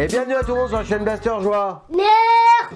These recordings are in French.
bienvenue à tout le monde sur la chaîne Blaster Joie. Nerf.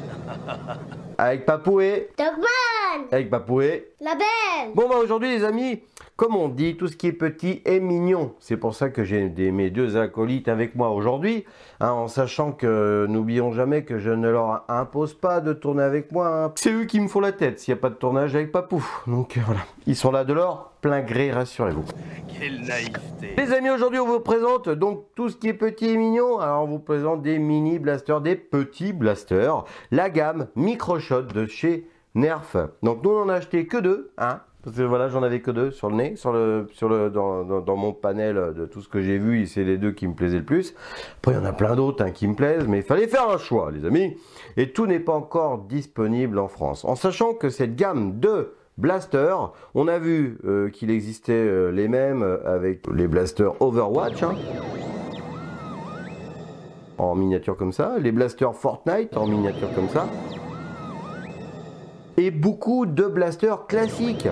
Avec Papou et... Dogman. Avec Papou et... La belle. Bon bah aujourd'hui les amis, comme on dit, tout ce qui est petit est mignon. C'est pour ça que j'ai mes deux acolytes avec moi aujourd'hui, hein, en sachant que n'oublions jamais que je ne leur impose pas de tourner avec moi. Hein. C'est eux qui me font la tête s'il n'y a pas de tournage avec Papou. Donc voilà, ils sont là de leur plein gré, rassurez-vous. Quelle naïveté. Les amis, aujourd'hui on vous présente donc tout ce qui est petit et mignon. Alors on vous présente des mini blasters, des petits blasters, la gamme Microshot de chez Nerf. Donc nous on en a acheté que deux, hein. Parce que voilà, j'en avais que deux sur le nez, dans mon panel de tout ce que j'ai vu, c'est les deux qui me plaisaient le plus. Après, il y en a plein d'autres hein, qui me plaisent, mais il fallait faire un choix, les amis. Et tout n'est pas encore disponible en France. En sachant que cette gamme de blasters, on a vu qu'il existait les mêmes avec les blasters Overwatch, hein, en miniature comme ça, les blasters Fortnite en miniature comme ça. Et beaucoup de blasters classiques.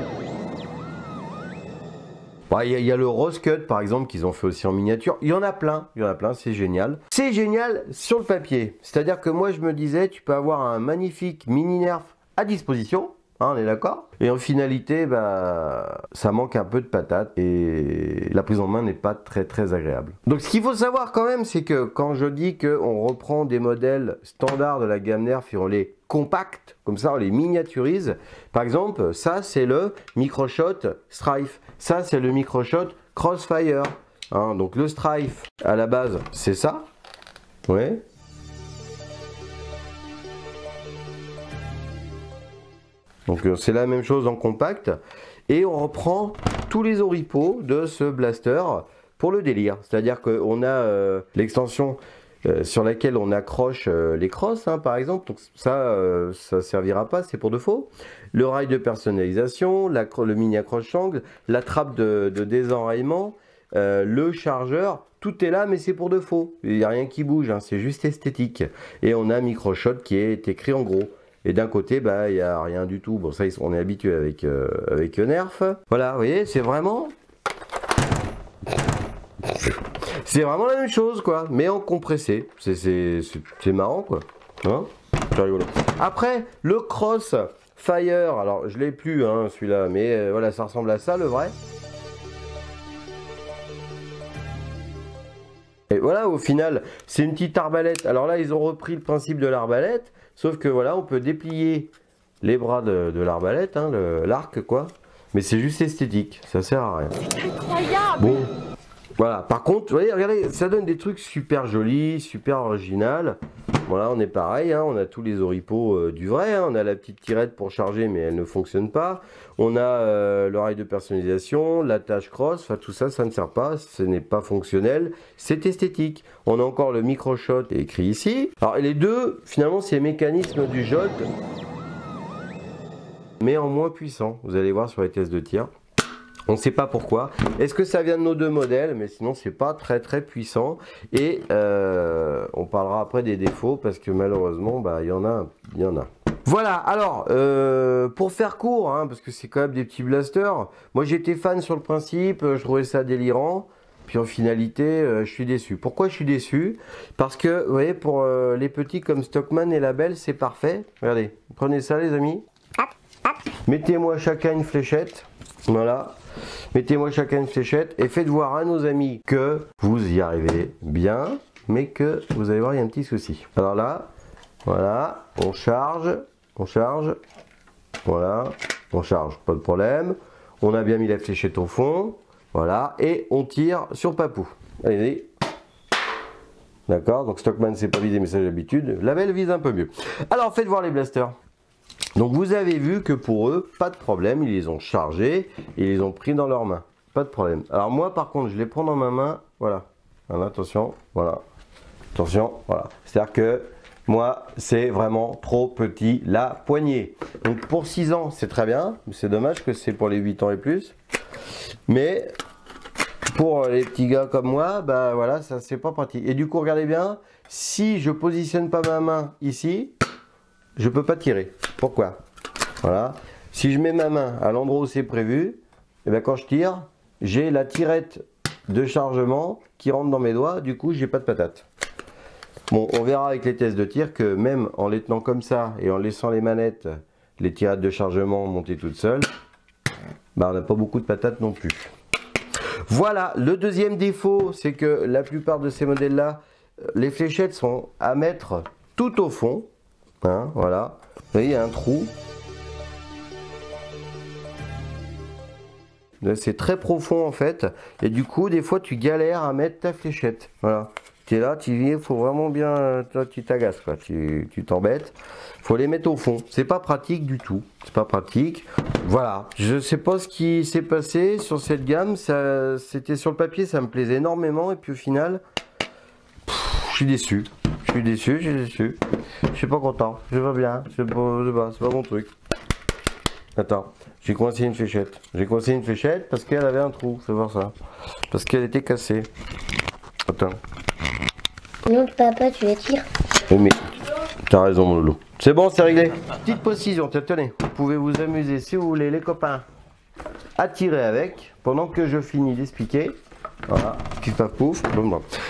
Il y a le Rose Cut par exemple qu'ils ont fait aussi en miniature. Il y en a plein, c'est génial. C'est génial sur le papier. C'est-à-dire que moi je me disais, tu peux avoir un magnifique mini Nerf à disposition. Hein, on est d'accord? Et en finalité, bah, ça manque un peu de patate et la prise en main n'est pas très agréable. Donc ce qu'il faut savoir quand même, c'est que quand je dis qu'on reprend des modèles standards de la gamme Nerf et on les compacte, comme ça on les miniaturise. Par exemple, ça c'est le Microshot Strife. Ça c'est le Microshot Crossfire. Hein, donc le Strife, à la base, c'est ça. Ouais. Donc c'est la même chose en compact et on reprend tous les oripeaux de ce blaster pour le délire. C'est-à-dire qu'on a l'extension sur laquelle on accroche les crosses hein, par exemple. Donc ça servira pas, c'est pour de faux. Le rail de personnalisation, le mini accroche-angle, la trappe de désenraillement, le chargeur. Tout est là, mais c'est pour de faux. Il n'y a rien qui bouge, hein, c'est juste esthétique. Et on a Microshot qui est écrit en gros. Et d'un côté, bah, il n'y a rien du tout. Bon, ça, on est habitué avec Nerf. Voilà, vous voyez, c'est vraiment la même chose, quoi. Mais en compressé. C'est marrant, quoi. Hein, c'est rigolo. Après, le Crossfire. Alors, je ne l'ai plus, hein, celui-là. Mais voilà, ça ressemble à ça, le vrai. Et voilà, au final, c'est une petite arbalète. Alors là, ils ont repris le principe de l'arbalète. Sauf que voilà, on peut déplier les bras de l'arbalète, hein, l'arc quoi. Mais c'est juste esthétique, ça sert à rien. C'est incroyable. Bon, voilà. Par contre, vous voyez, regardez, ça donne des trucs super jolis, super original. Voilà, on est pareil, hein, on a tous les oripeaux du vrai. Hein, on a la petite tirette pour charger, mais elle ne fonctionne pas. On a l'oreille de personnalisation, l'attache cross, enfin tout ça, ça ne sert pas, ce n'est pas fonctionnel. C'est esthétique. On a encore le Microshot écrit ici. Alors les deux, finalement, c'est les mécanismes du Jolt, mais en moins puissant. Vous allez voir sur les tests de tir. On ne sait pas pourquoi. Est-ce que ça vient de nos deux modèles? Mais sinon, c'est pas très puissant. Et on parlera après des défauts parce que malheureusement, bah, il y en a. Voilà, alors, pour faire court, hein, parce que c'est quand même des petits blasters, moi j'étais fan sur le principe, je trouvais ça délirant. Puis en finalité, je suis déçu. Pourquoi je suis déçu? Parce que, vous voyez, pour les petits comme Stockman et la Belle, c'est parfait. Regardez, prenez ça les amis. Mettez-moi chacun une fléchette. Voilà. Mettez-moi chacun une fléchette et faites voir à nos amis que vous y arrivez bien, mais que vous allez voir, il y a un petit souci. Alors là, voilà, on charge, voilà, on charge, pas de problème. On a bien mis la fléchette au fond, voilà, et on tire sur Papou. Allez, d'accord, donc Stockman c'est pas visé, mais c'est l'habitude. La Belle vise un peu mieux. Alors faites voir les blasters. Donc vous avez vu que pour eux, pas de problème, ils les ont chargés, ils les ont pris dans leurs mains. Pas de problème. Alors moi par contre, je les prends dans ma main, voilà. Voilà, attention, voilà. Attention, voilà. C'est-à-dire que moi, c'est vraiment trop petit la poignée. Donc pour 6 ans, c'est très bien. C'est dommage que c'est pour les 8 ans et plus. Mais pour les petits gars comme moi, bah voilà, ça c'est pas pratique. Et du coup, regardez bien, si je positionne pas ma main ici, je peux pas tirer. Pourquoi? Voilà. Si je mets ma main à l'endroit où c'est prévu, et bien quand je tire, j'ai la tirette de chargement qui rentre dans mes doigts, du coup j'ai pas de patate. Bon, on verra avec les tests de tir que même en les tenant comme ça et en laissant les manettes, les tirades de chargement monter toutes seules, bah on n'a pas beaucoup de patates non plus. Voilà, le deuxième défaut, c'est que la plupart de ces modèles-là, les fléchettes sont à mettre tout au fond. Hein, voilà, vous voyez, il y a un trou. C'est très profond en fait, et du coup, des fois, tu galères à mettre ta fléchette. Voilà. Tu es là, tu viens, il faut vraiment bien, toi tu t'agaces quoi, tu t'embêtes. Faut les mettre au fond. C'est pas pratique du tout. C'est pas pratique. Voilà. Je sais pas ce qui s'est passé sur cette gamme. Ça, c'était sur le papier, ça me plaisait énormément, et puis au final, je suis déçu. Je suis déçu. Je suis pas content. Je vais bien. C'est pas mon truc. Attends. J'ai coincé une fléchette. J'ai coincé une fléchette parce qu'elle avait un trou. C'est voir ça. Parce qu'elle était cassée. Attends. Non, papa, tu les tires. Oui, mais t'as raison, mon loulou. C'est bon, c'est réglé. Petite précision, tenez. Vous pouvez vous amuser si vous voulez, les copains, à tirer avec pendant que je finis d'expliquer. Voilà, pif paf pouf.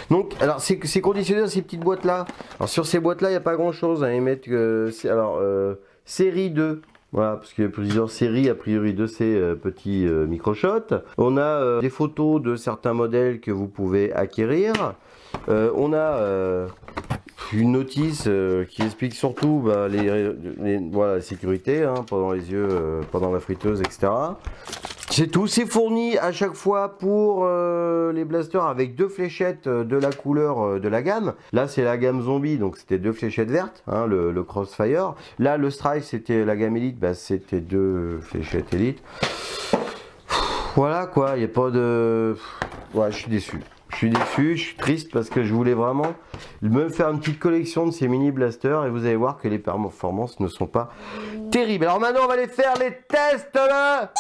Donc, alors, c'est conditionné dans ces petites boîtes là. Alors, sur ces boîtes là, il n'y a pas grand chose à émettre. Série 2. Voilà, parce qu'il y a plusieurs séries, a priori, de ces petits micro-shots. On a des photos de certains modèles que vous pouvez acquérir. On a une notice qui explique surtout bah, voilà, la sécurité hein, pendant les yeux, pendant la friteuse, etc. C'est tout, c'est fourni à chaque fois pour les blasters avec 2 fléchettes de la couleur de la gamme. Là c'est la gamme zombie, donc c'était 2 fléchettes vertes, hein, le Crossfire. Là le Strike c'était la gamme Elite, bah, c'était 2 fléchettes Elite. Voilà quoi, il n'y a pas de... Ouais, je suis déçu. Je suis triste parce que je voulais vraiment me faire une petite collection de ces mini blasters et vous allez voir que les performances ne sont pas terribles. Alors maintenant on va aller faire les tests là.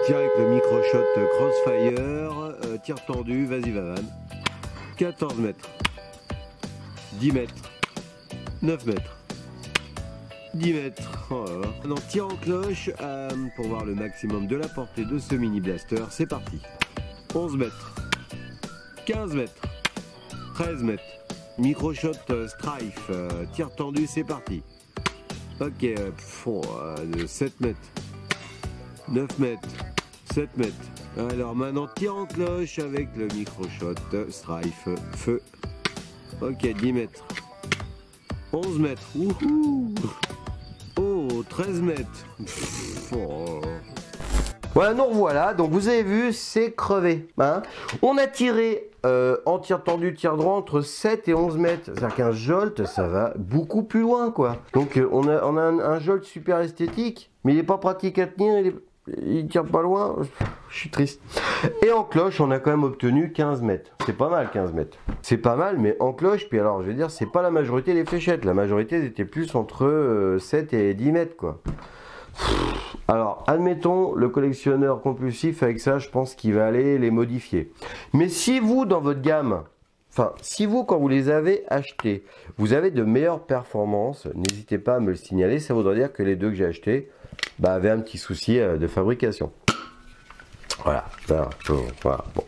Tire avec le micro-shot Crossfire, tir tendu, vas-y Vavan. 14 mètres, 10 mètres, 9 mètres. 10 mètres. Oh là là. Maintenant, tir en cloche pour voir le maximum de la portée de ce mini blaster. C'est parti. 11 mètres. 15 mètres. 13 mètres. Micro-shot Strife. Tir tendu, c'est parti. Ok. 7 mètres. 9 mètres. 7 mètres. Alors maintenant, tir en cloche avec le micro-shot Strife. Feu. Ok, 10 mètres. 11 mètres. Wouhou! Oh, 13 mètres. Oh. Voilà, nous revoilà. Donc vous avez vu, c'est crevé. Hein, on a tiré en tir tendu, tir droit entre 7 et 11 mètres. C'est-à-dire qu'un jolt, ça va beaucoup plus loin, quoi. Donc on a un jolt super esthétique, mais il n'est pas pratique à tenir. Il tire pas loin, je suis triste. Et en cloche, on a quand même obtenu 15 mètres. C'est pas mal 15 mètres. C'est pas mal, mais en cloche, puis alors je vais dire, c'est pas la majorité des fléchettes. La majorité était plus entre 7 et 10 mètres, quoi. Alors, admettons, le collectionneur compulsif, avec ça, je pense qu'il va aller les modifier. Mais si vous, dans votre gamme, enfin, si vous, quand vous les avez achetés, vous avez de meilleures performances, n'hésitez pas à me le signaler. Ça voudrait dire que les 2 que j'ai achetés, bah, avait un petit souci de fabrication. Voilà, voilà bon.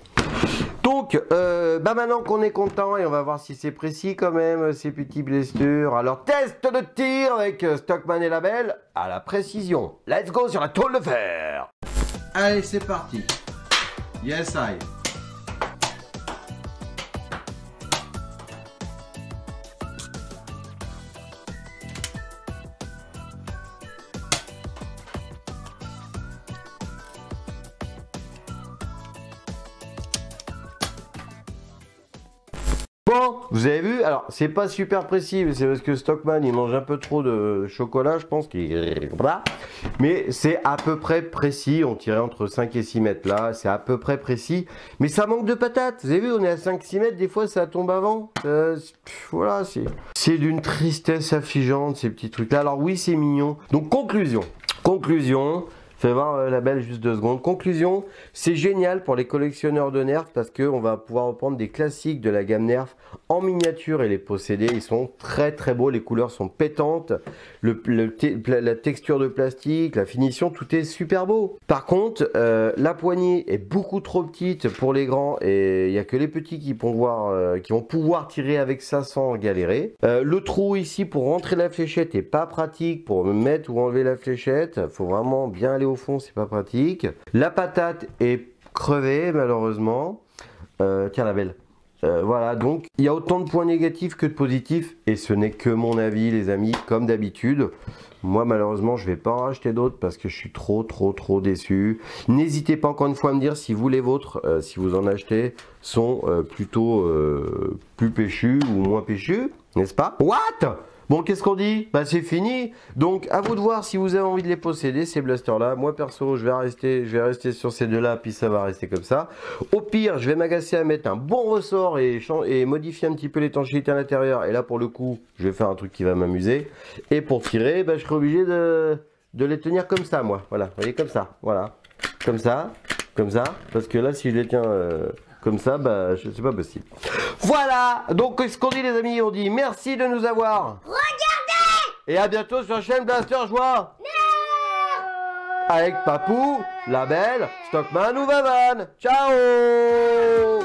Donc, bah maintenant qu'on est content et on va voir si c'est précis quand même, ces petits blessures. Alors, test de tir avec Stockman et Label à la précision. Let's go sur la tôle de fer. Allez, c'est parti. Yes, I. Bon, vous avez vu, alors c'est pas super précis, mais c'est parce que Stockman il mange un peu trop de chocolat, je pense qu'il... Mais c'est à peu près précis, on tirait entre 5 et 6 mètres là, c'est à peu près précis. Mais ça manque de patates, vous avez vu, on est à 5-6 mètres, des fois ça tombe avant. Voilà, c'est d'une tristesse affligeante ces petits trucs là. Alors oui, c'est mignon. Donc conclusion, Fais voir la belle juste 2 secondes. Conclusion, c'est génial pour les collectionneurs de Nerf parce qu'on va pouvoir reprendre des classiques de la gamme Nerf en miniature et les posséder. Ils sont très très beaux, les couleurs sont pétantes, la texture de plastique, la finition, tout est super beau. Par contre, la poignée est beaucoup trop petite pour les grands et il n'y a que les petits qui vont pouvoir tirer avec ça sans galérer. Le trou ici pour rentrer la fléchette est pas pratique pour mettre ou enlever la fléchette. Faut vraiment bien aller au fond, c'est pas pratique. La patate est crevée malheureusement. Tiens la belle. Voilà, donc il y a autant de points négatifs que de positifs et ce n'est que mon avis les amis, comme d'habitude. Moi malheureusement je vais pas en racheter d'autres parce que je suis trop déçu. N'hésitez pas encore une fois à me dire si vous les vôtres, si vous en achetez, sont plutôt plus péchus ou moins péchus, n'est-ce pas? What? Bon, qu'est-ce qu'on dit? Bah c'est fini. Donc à vous de voir si vous avez envie de les posséder, ces blasters là. Moi perso, je vais rester sur ces deux là, puis ça va rester comme ça. Au pire, je vais m'agacer à mettre un bon ressort et modifier un petit peu l'étanchéité à l'intérieur. Et là pour le coup, je vais faire un truc qui va m'amuser. Et pour tirer, bah, je serai obligé de les tenir comme ça, moi. Voilà, vous voyez, comme ça. Voilà. Comme ça. Parce que là, si je les tiens comme ça, bah c'est pas possible. Voilà. Donc ce qu'on dit les amis, on dit merci de nous avoir regardez. Et à bientôt sur la chaîne Blaster Joie. Avec Papou, la belle, Stockman ou Vavan. Ciao.